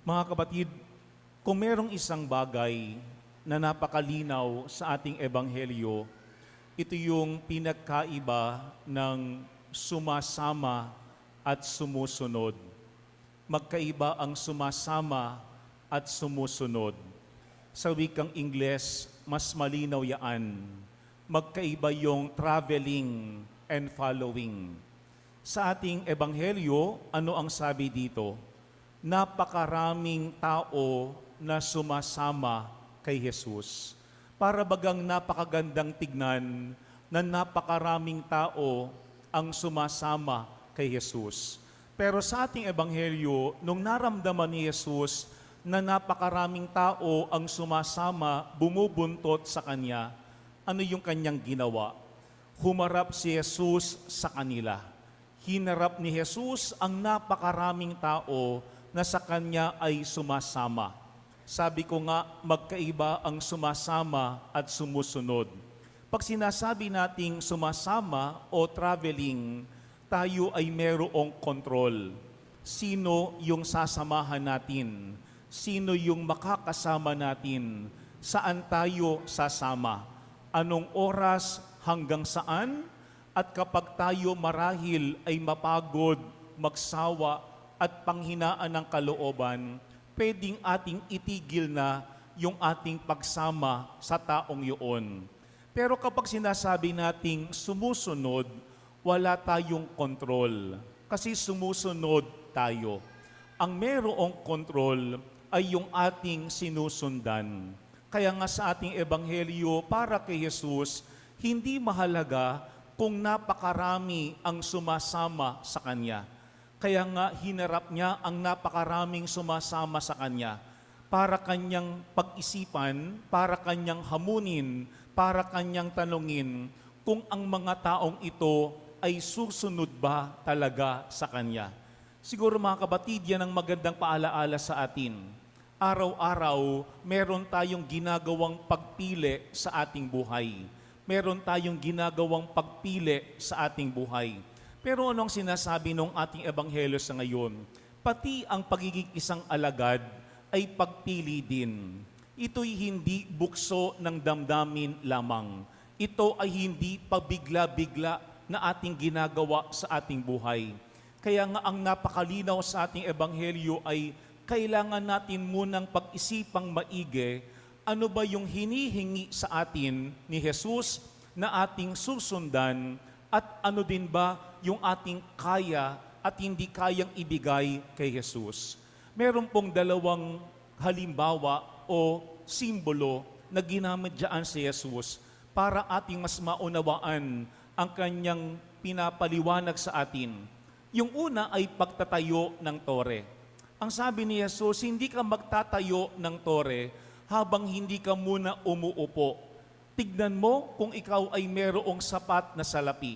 Mga kapatid, kung merong isang bagay na napakalinaw sa ating ebanghelyo, ito yung pinagkaiba ng sumasama at sumusunod. Magkaiba ang sumasama at sumusunod. Sa wikang Ingles, mas malinaw yaan. Magkaiba yung traveling and following. Sa ating ebanghelyo, ano ang sabi dito? Napakaraming tao na sumasama kay Jesus. Para bagang napakagandang tignan na napakaraming tao ang sumasama kay Jesus. Pero sa ating ebanghelyo, nung naramdaman ni Jesus na napakaraming tao ang sumasama, bumubuntot sa Kanya, ano yung Kanyang ginawa? Humarap si Jesus sa kanila. Hinarap ni Jesus ang napakaraming tao na sa Kanya ay sumasama. Sabi ko nga, magkaiba ang sumasama at sumusunod. Pag sinasabi nating sumasama o traveling, tayo ay merong kontrol. Sino yung sasamahan natin? Sino yung makakasama natin? Saan tayo sasama? Anong oras hanggang saan? At kapag tayo marahil ay mapagod, magsawa, at panghinaan ng kalooban, pwedeng ating itigil na yung ating pagsama sa taong yun. Pero kapag sinasabi nating sumusunod, wala tayong kontrol. Kasi sumusunod tayo. Ang merong kontrol ay yung ating sinusundan. Kaya nga sa ating ebanghelyo, para kay Jesus, hindi mahalaga kung napakarami ang sumasama sa Kanya. Kaya nga hinarap niya ang napakaraming sumasama sa Kanya para Kanyang pag-isipan, para Kanyang hamunin, para Kanyang tanungin kung ang mga taong ito ay susunod ba talaga sa Kanya. Siguro mga kapatid, yan ang magandang paalaala sa atin. Araw-araw, meron tayong ginagawang pagpili sa ating buhay. Meron tayong ginagawang pagpili sa ating buhay. Pero anong sinasabi ng ating ebanghelyo sa ngayon? Pati ang pagiging isang alagad ay pagpili din. Ito'y hindi bukso ng damdamin lamang. Ito ay hindi pabigla-bigla na ating ginagawa sa ating buhay. Kaya nga ang napakalinaw sa ating ebanghelyo ay kailangan natin munang pag-isipang maigi ano ba yung hinihingi sa atin ni Jesus na ating susundan at ano din ba yung ating kaya at hindi kayang ibigay kay Jesus. Meron pong dalawang halimbawa o simbolo na ginamit dyan si Jesus para ating mas maunawaan ang Kanyang pinapaliwanag sa atin. Yung una ay pagtatayo ng tore. Ang sabi ni Jesus, hindi ka magtatayo ng tore habang hindi ka muna umuupo. Tignan mo kung ikaw ay merong sapat na salapi.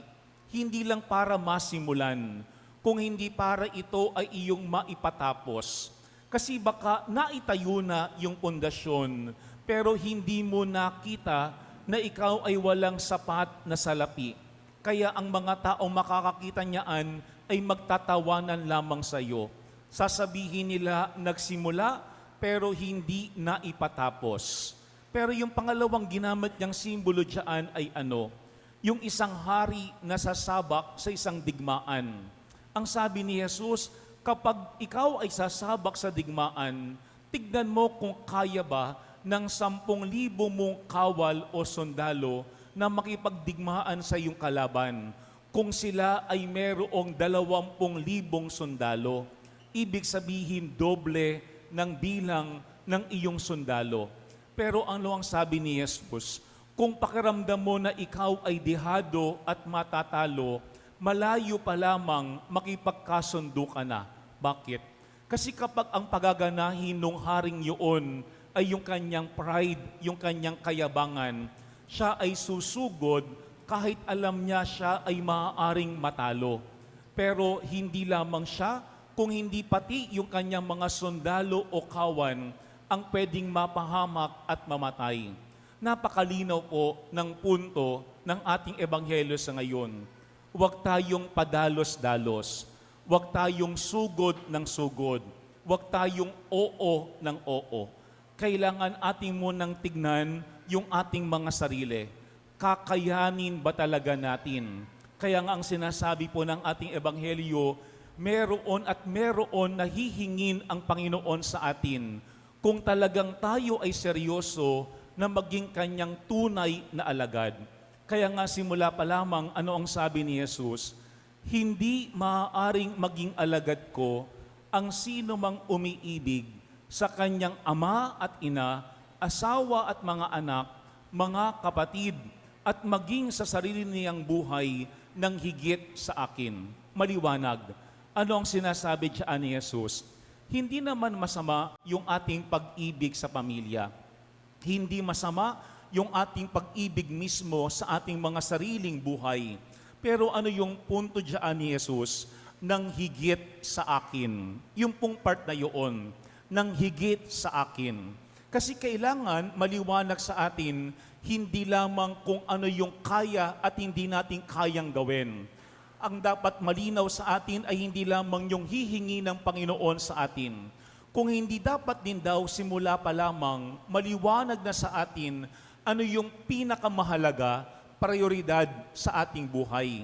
Hindi lang para masimulan, kung hindi para ito ay iyong maipatapos. Kasi baka naitayo na yung pundasyon, pero hindi mo nakita na ikaw ay walang sapat na salapi. Kaya ang mga taong makakakita niyaan ay magtatawanan lamang sa iyo. Sasabihin nila nagsimula pero hindi na ipatapos. Pero yung pangalawang ginamit niyang simbolo diyan ay ano? Yung isang hari na sasabak sa isang digmaan. Ang sabi ni Jesus, kapag ikaw ay sasabak sa digmaan, tignan mo kung kaya ba ng 10,000 mong kawal o sundalo na makipagdigmaan sa iyong kalaban. Kung sila ay merong 20,000 sundalo, ibig sabihin doble ng bilang ng iyong sundalo. Pero ano ang sabi ni Jesus? Kung pakiramdam mo na ikaw ay dehado at matatalo, malayo pa lamang makipagkasundo ka na. Bakit? Kasi kapag ang pagaganahin ng haring yun ay yung kanyang pride, yung kanyang kayabangan, siya ay susugod kahit alam niya siya ay maaaring matalo. Pero hindi lamang siya, kung hindi pati yung kanyang mga sundalo o kawan ang pwedeng mapahamak at mamatay. Napakalinaw po ng punto ng ating ebanghelyo sa ngayon. Huwag tayong padalos-dalos. Huwag tayong sugod ng sugod. Huwag tayong oo ng oo. Kailangan ating munang tignan yung ating mga sarili. Kakayanin ba talaga natin? Kaya nga ang sinasabi po ng ating ebanghelyo, meron at meron na hihingin ang Panginoon sa atin kung talagang tayo ay seryoso na maging kanyang tunay na alagad. Kaya nga simula pa lamang, ano ang sabi ni Jesus? Hindi maaaring maging alagad ko ang sino mang umiibig sa kanyang ama at ina, asawa at mga anak, mga kapatid, at maging sa sarili niyang buhay ng higit sa akin. Maliwanag. Ano ang sinasabi diyan ni Jesus? Hindi naman masama yung ating pag-ibig sa pamilya. Hindi masama yung ating pag-ibig mismo sa ating mga sariling buhay. Pero ano yung punto diyan ni Jesus? Nang higit sa akin. Yung pong part na yun, nang higit sa akin. Kasi kailangan maliwanag sa atin, hindi lamang kung ano yung kaya at hindi natin kayang gawin. Ang dapat malinaw sa atin ay hindi lamang yung hihingi ng Panginoon sa atin. Kung hindi dapat din daw simula pa lamang, maliwanag na sa atin ano yung pinakamahalaga, prioridad sa ating buhay.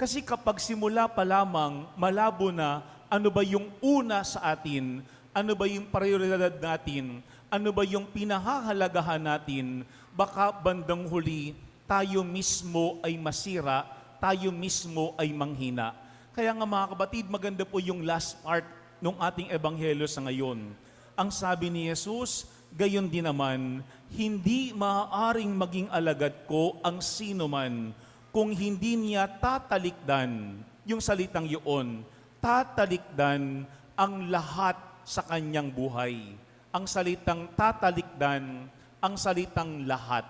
Kasi kapag simula pa lamang, malabo na ano ba yung una sa atin, ano ba yung prioridad natin, ano ba yung pinahahalagahan natin, baka bandang huli, tayo mismo ay masira, tayo mismo ay manghina. Kaya nga mga kapatid, maganda po yung last part ng ating ebanghelyo sa ngayon. Ang sabi ni Jesus, gayon din naman, hindi maaaring maging alagad ko ang sino man kung hindi niya tatalikdan, yung salitang yun, tatalikdan ang lahat sa kanyang buhay. Ang salitang tatalikdan, ang salitang lahat.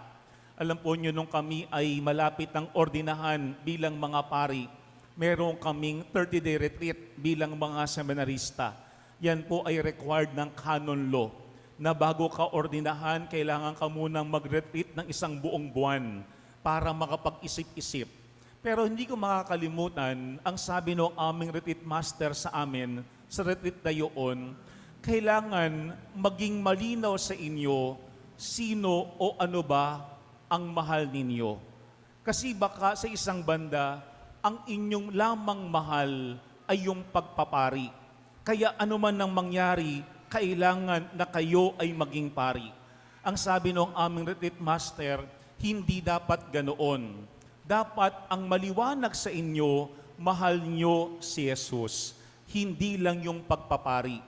Alam po nyo, nung kami ay malapit ng ordinahan bilang mga pari, meron kaming 30-day retreat bilang mga seminarista. Yan po ay required ng canon law, na bago ka ordinahan, kailangan ka munang mag-retreat ng isang buong buwan para makapag-isip-isip. Pero hindi ko makakalimutan, ang sabi ng aming retreat master sa amin, sa retreat na yun, kailangan maging malinaw sa inyo sino o ano ba ang mahal ninyo. Kasi baka sa isang banda, ang inyong lamang mahal ay yung pagpapari. Kaya ano man ang mangyari, kailangan na kayo ay maging pari. Ang sabi ng aming retreat master, hindi dapat ganoon. Dapat ang maliwanag sa inyo, mahal nyo si Jesus. Hindi lang yung pagpapari.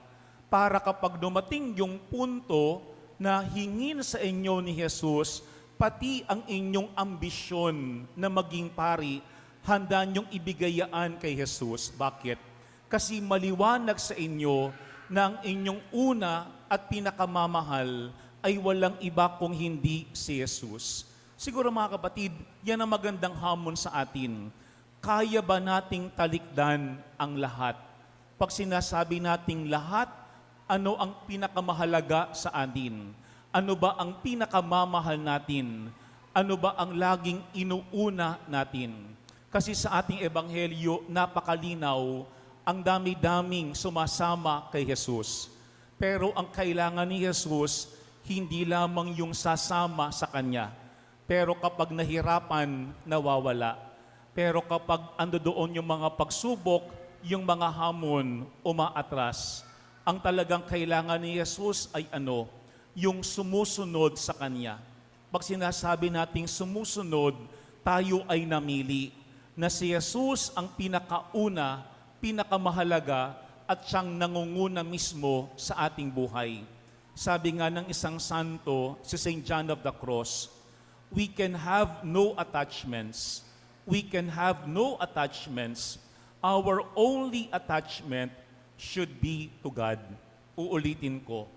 Para kapag dumating yung punto na hingin sa inyo ni Jesus, pati ang inyong ambisyon na maging pari, handa niyong ibigayaan kay Jesus. Bakit? Kasi maliwanag sa inyo na ang inyong una at pinakamamahal ay walang iba kung hindi si Jesus. Siguro mga kapatid, yan ang magandang hamon sa atin. Kaya ba nating talikdan ang lahat? Pag sinasabi nating lahat, ano ang pinakamahalaga sa atin? Ano ba ang pinakamamahal natin? Ano ba ang laging inuuna natin? Kasi sa ating ebanghelyo, napakalinaw, ang dami-daming sumasama kay Jesus. Pero ang kailangan ni Jesus, hindi lamang yung sasama sa Kanya. Pero kapag nahirapan, nawawala. Pero kapag ando doon yung mga pagsubok, yung mga hamon, umaatras. Ang talagang kailangan ni Jesus ay ano? Yung sumusunod sa Kanya. Pag sinasabi nating sumusunod, tayo ay namili na si Jesus ang pinakauna, pinakamahalaga at siyang nangunguna mismo sa ating buhay. Sabi nga ng isang santo, si St. John of the Cross, we can have no attachments. We can have no attachments. Our only attachment should be to God. Uulitin ko.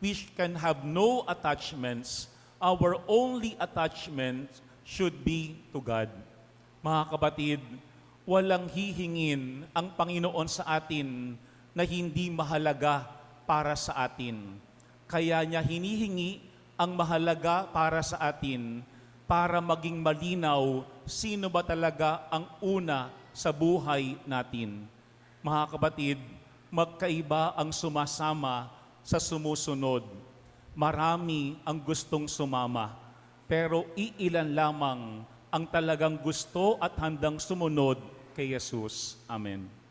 We can have no attachments. Our only attachment should be to God. Mga kapatid, walang hihingin ang Panginoon sa atin na hindi mahalaga para sa atin. Kaya niya hinihingi ang mahalaga para sa atin para maging malinaw sino ba talaga ang una sa buhay natin. Mga kapatid, magkaiba ang sumasama sa sumusunod. Marami ang gustong sumama, pero iilan lamang ang talagang gusto at handang sumunod kay Jesus. Amen.